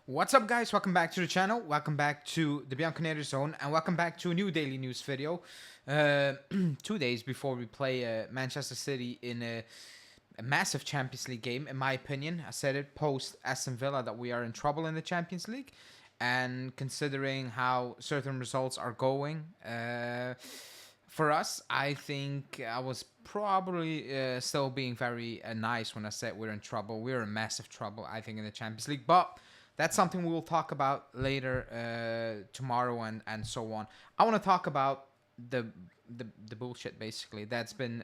What's up, guys? Welcome back to the channel. Welcome back to the Bianconeri zone, and welcome back to a new daily news video. 2 days before we play Manchester City in a massive Champions League game, in my opinion. I said it post Aston Villa that we are in trouble in the Champions League, and considering how certain results are going for us, I think I was probably still being very nice when I said we're in trouble. We're in massive trouble, I think, in the Champions League, but that's something we will talk about later tomorrow and so on. I want to talk about the bullshit basically that's been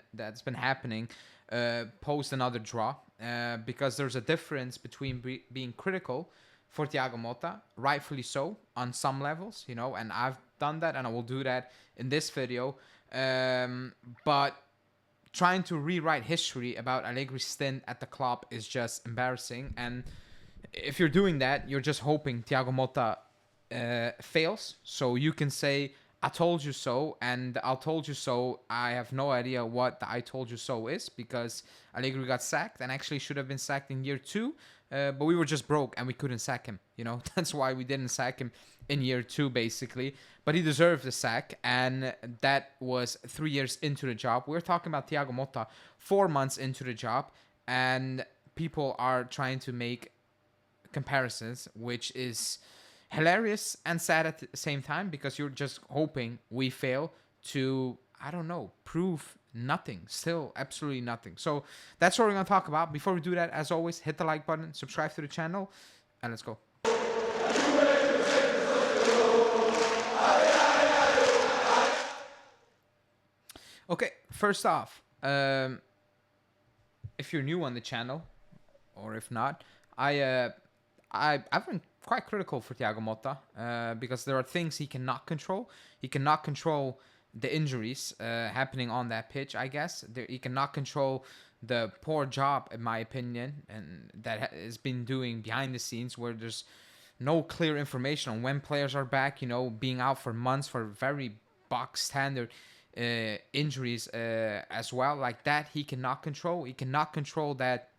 happening post another draw because there's a difference between being critical for Thiago Motta, rightfully so on some levels, you know, and I've done that and I will do that in this video. But trying to rewrite history about Allegri's stint at the club is just embarrassing, and if you're doing that, you're just hoping Thiago Motta fails, so you can say, I told you so, and I told you so. I have no idea what the I told you so is, because Allegri got sacked and actually should have been sacked in year 2, but we were just broke and we couldn't sack him, you know. That's why we didn't sack him in year 2, basically. But he deserved the sack, and that was 3 years into the job. We're talking about Thiago Motta 4 months into the job, and people are trying to make comparisons, which is hilarious and sad at the same time, because you're just hoping we fail to, I don't know, prove nothing, still absolutely nothing. So that's what we're gonna talk about. Before we do that, as always, hit the like button, subscribe to the channel, and let's go. Okay, first off, if you're new on the channel, or if not, I've been quite critical for Thiago Motta because there are things he cannot control. He cannot control the injuries happening on that pitch, I guess. He cannot control the poor job, in my opinion, and that has been doing behind the scenes, where there's no clear information on when players are back, you know, being out for months for very box standard injuries as well. Like that, he cannot control. He cannot control that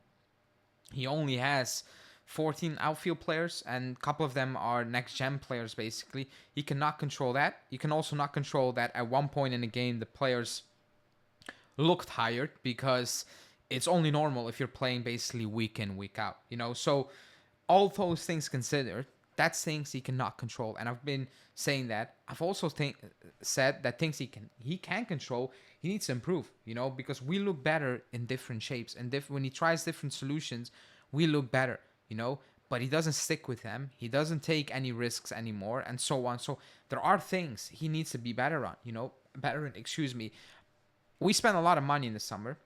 he only has 14 outfield players, and a couple of them are next-gen players, basically. He cannot control that. You can also not control that at one point in the game the players look tired, because it's only normal if you're playing basically week in, week out, you know? So all those things considered, that's things he cannot control, and I've been saying that. I've also said that things he can control, he needs to improve, you know, because we look better in different shapes, and when he tries different solutions, we look better, you know, but he doesn't stick with them. He doesn't take any risks anymore, and so on. So there are things he needs to be better on, you know, excuse me. We spent a lot of money in the summer,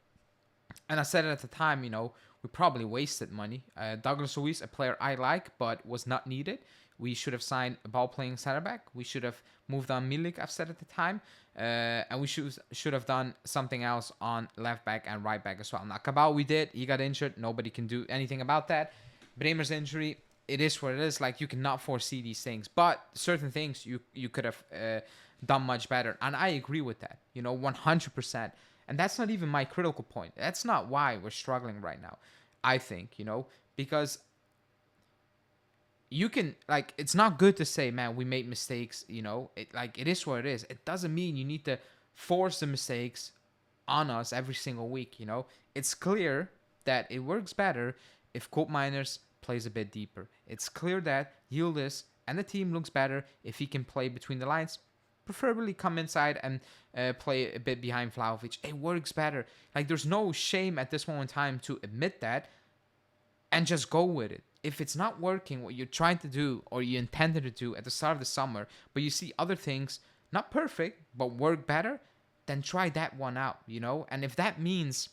and I said it at the time, you know, we probably wasted money. Douglas Luiz, a player I like, but was not needed. We should have signed a ball-playing center back. We should have moved on Milik, I've said at the time. And we should have done something else on left back and right back as well. Now, Cabal, we did. He got injured. Nobody can do anything about that. Bremer's injury, it is what it is. Like, you cannot foresee these things. But certain things you could have done much better. And I agree with that, you know, 100%. And that's not even my critical point. That's not why we're struggling right now, I think, you know, because you can, like, it's not good to say, man, we made mistakes, you know. It is what it is. It doesn't mean you need to force the mistakes on us every single week, you know. It's clear that it works better if Koopmeiners plays a bit deeper. It's clear that Yildiz and the team looks better if he can play between the lines, preferably come inside and play a bit behind Vlahovic. It works better. Like, there's no shame at this moment in time to admit that and just go with it. If it's not working what you're trying to do or you intended to do at the start of the summer, but you see other things, not perfect, but work better, then try that one out, you know? And if that means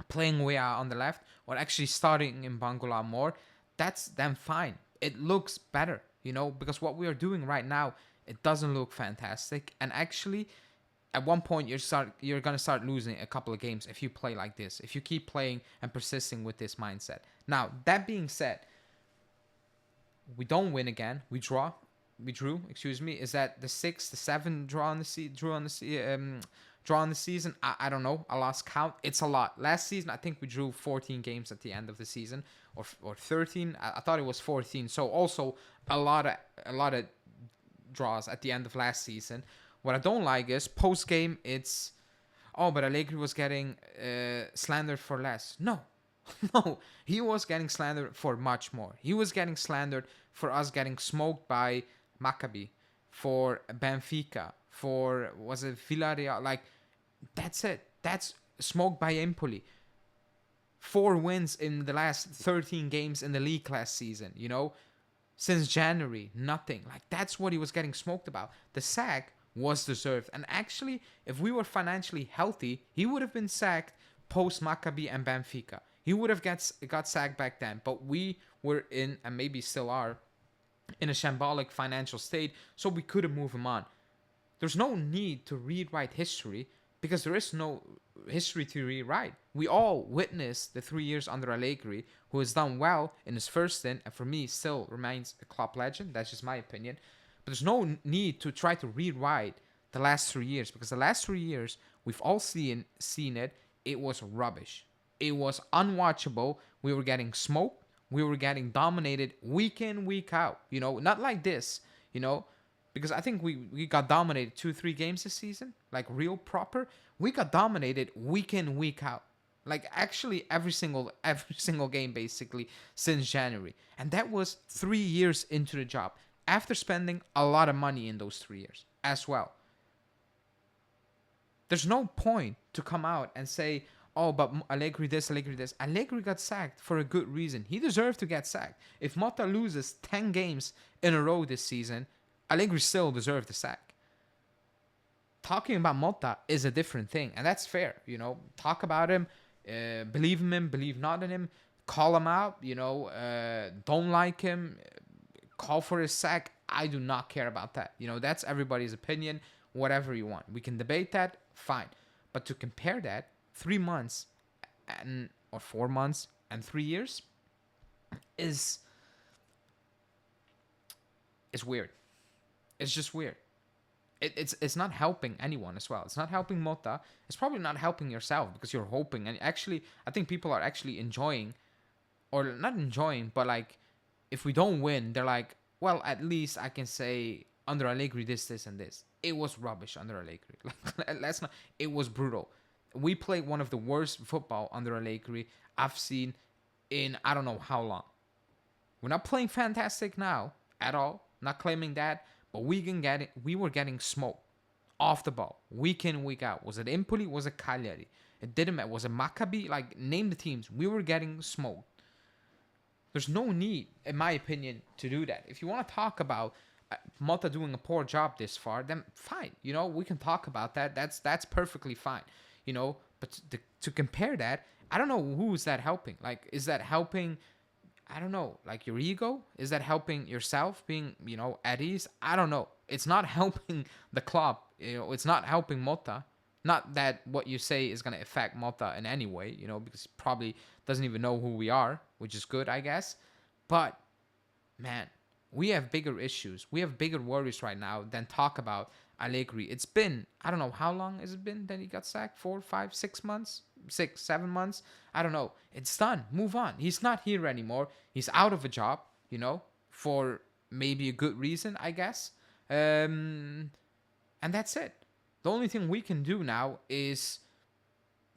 playing Weah on the left or actually starting in Bangula more, that's then fine. It looks better, you know, because what we are doing right now, it doesn't look fantastic. And actually, at one point, you're going to start losing a couple of games if you play like this, if you keep playing and persisting with this mindset. Now, that being said, we don't win again. We drew, excuse me. Is that the 6, the 7 draw on the draw in the season. I don't know. I lost count. It's a lot. Last season, I think we drew 14 games at the end of the season, or 13. I thought it was 14. So also a lot of draws at the end of last season. What I don't like is post game. It's but Allegri was getting slandered for less. No, no, he was getting slandered for much more. He was getting slandered for us getting smoked by Maccabi, for Benfica, for was it Villarreal? Like that's it. That's smoked by Empoli. 4 wins in the last 13 games in the league last season. Since January, nothing. Like that's what he was getting smoked about. The sack was deserved, and actually, if we were financially healthy, he would have been sacked post Maccabi and Benfica. He would have got sacked back then, but we were in, and maybe still are, in a shambolic financial state, so we couldn't move him on. There's no need to rewrite history because there is no history to rewrite. We all witnessed the 3 years under Allegri, who has done well in his first stint, and for me still remains a club legend. That's just my opinion. But there's no need to try to rewrite the last 3 years, because the last 3 years, we've all seen it. It was rubbish. It was unwatchable. We were getting smoked. We were getting dominated week in, week out. Not like this, because I think we got dominated 2-3 games this season, like real proper. We got dominated week in, week out. Like actually every single game basically since January. And that was 3 years into the job, after spending a lot of money in those 3 years as well. There's no point to come out and say, but Allegri this, Allegri this. Allegri got sacked for a good reason. He deserved to get sacked. If Motta loses 10 games in a row this season, Allegri still deserved the sack. Talking about Motta is a different thing, and that's fair. Talk about him, believe in him, believe not in him, call him out, don't like him, call for his sack. I do not care about that. That's everybody's opinion, whatever you want. We can debate that, fine. But to compare that, 3 months or 4 months and 3 years is weird. It's just weird. It's not helping anyone as well. It's not helping Motta. It's probably not helping yourself, because you're hoping. And actually, I think people are actually enjoying, or not enjoying, but like, if we don't win, they're like, well, at least I can say under Allegri this, and this. It was rubbish under Allegri. Like, it was brutal. We played one of the worst football under Allegri I've seen in I don't know how long. We're not playing fantastic now at all. Not claiming that, but we were getting smoked off the ball week in, week out. Was it Empoli? Was it Cagliari? It didn't matter. Was it Maccabi? Like, name the teams. We were getting smoked. There's no need, in my opinion, to do that. If you want to talk about Motta doing a poor job this far, then fine. We can talk about that. That's perfectly fine. But to compare that, I don't know who is that helping. Like, is that helping, I don't know, like your ego? Is that helping yourself being, at ease? I don't know. It's not helping the club. It's not helping Motta. Not that what you say is going to affect Motta in any way, because he probably doesn't even know who we are, which is good, I guess. But, man, we have bigger issues. We have bigger worries right now than talk about Allegri. It's been, I don't know, how long has it been that he got sacked? 4, 5, 6 months? 6, 7 months? I don't know. It's done. Move on. He's not here anymore. He's out of a job, for maybe a good reason, I guess. And that's it. The only thing we can do now is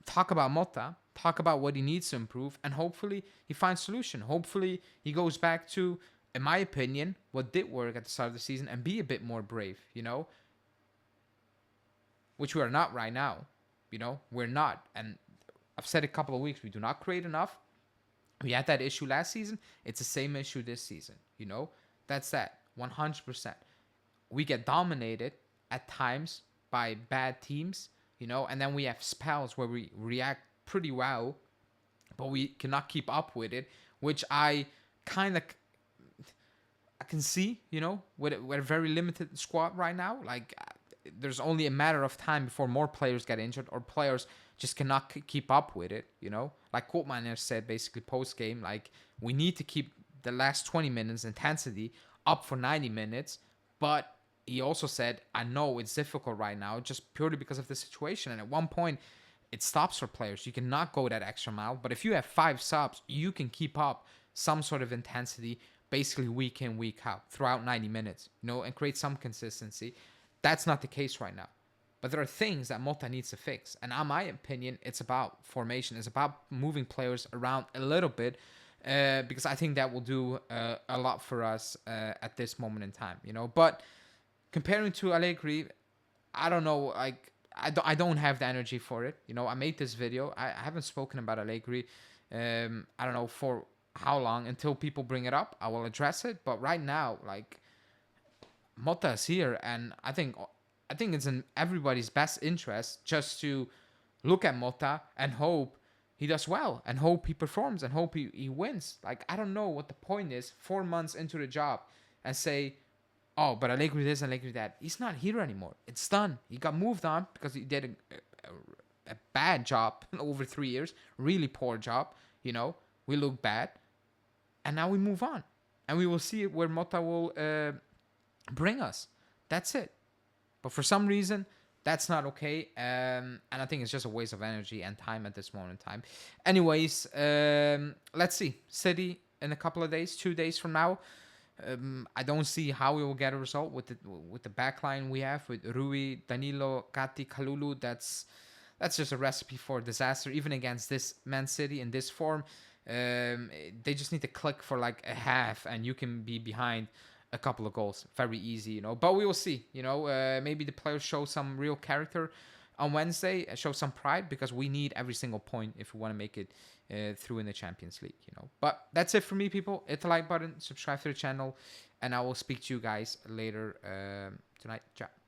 talk about Motta, talk about what he needs to improve, and hopefully he finds solution. Hopefully he goes back to, in my opinion, what did work at the start of the season and be a bit more brave, which we are not right now. We're not. And I've said a couple of weeks, we do not create enough. We had that issue last season. It's the same issue this season, That's that, 100%. We get dominated at times by bad teams, and then we have spells where we react pretty well, but we cannot keep up with it, which I can see, with a very limited squad right now. Like, there's only a matter of time before more players get injured or players just cannot keep up with it, Like Koopmeiners said basically post-game, like, we need to keep the last 20 minutes intensity up for 90 minutes, but he also said, I know it's difficult right now just purely because of the situation. And at one point, it stops for players. You cannot go that extra mile. But if you have 5 subs, you can keep up some sort of intensity basically week in, week out throughout 90 minutes, and create some consistency. That's not the case right now. But there are things that Motta needs to fix. And in my opinion, it's about formation. It's about moving players around a little bit because I think that will do a lot for us at this moment in time, But comparing to Allegri, I don't know, like, I don't have the energy for it. I made this video. I haven't spoken about Allegri, I don't know for how long until people bring it up. I will address it. But right now, like, Motta is here, and I think it's in everybody's best interest just to look at Motta and hope he does well, and hope he performs, and hope he wins. Like, I don't know what the point is 4 months into the job and say, oh, but Allegri this, Allegri that. He's not here anymore. It's done. He got moved on because he did a bad job over 3 years. Really poor job. We look bad. And now we move on. And we will see where Motta will bring us. That's it. But for some reason, that's not okay. And I think it's just a waste of energy and time at this moment in time. Anyways, let's see. City in a couple of days, 2 days from now. I don't see how we will get a result with the backline we have with Rui, Danilo, Kati, Kalulu. That's just a recipe for disaster. Even against this Man City in this form, they just need to click for like a half, and you can be behind a couple of goals. Very easy, But we will see. Maybe the players show some real character on Wednesday, show some pride, because we need every single point if we want to make it through in the Champions League, But that's it for me, people. Hit the like button, subscribe to the channel, and I will speak to you guys later tonight. Ciao.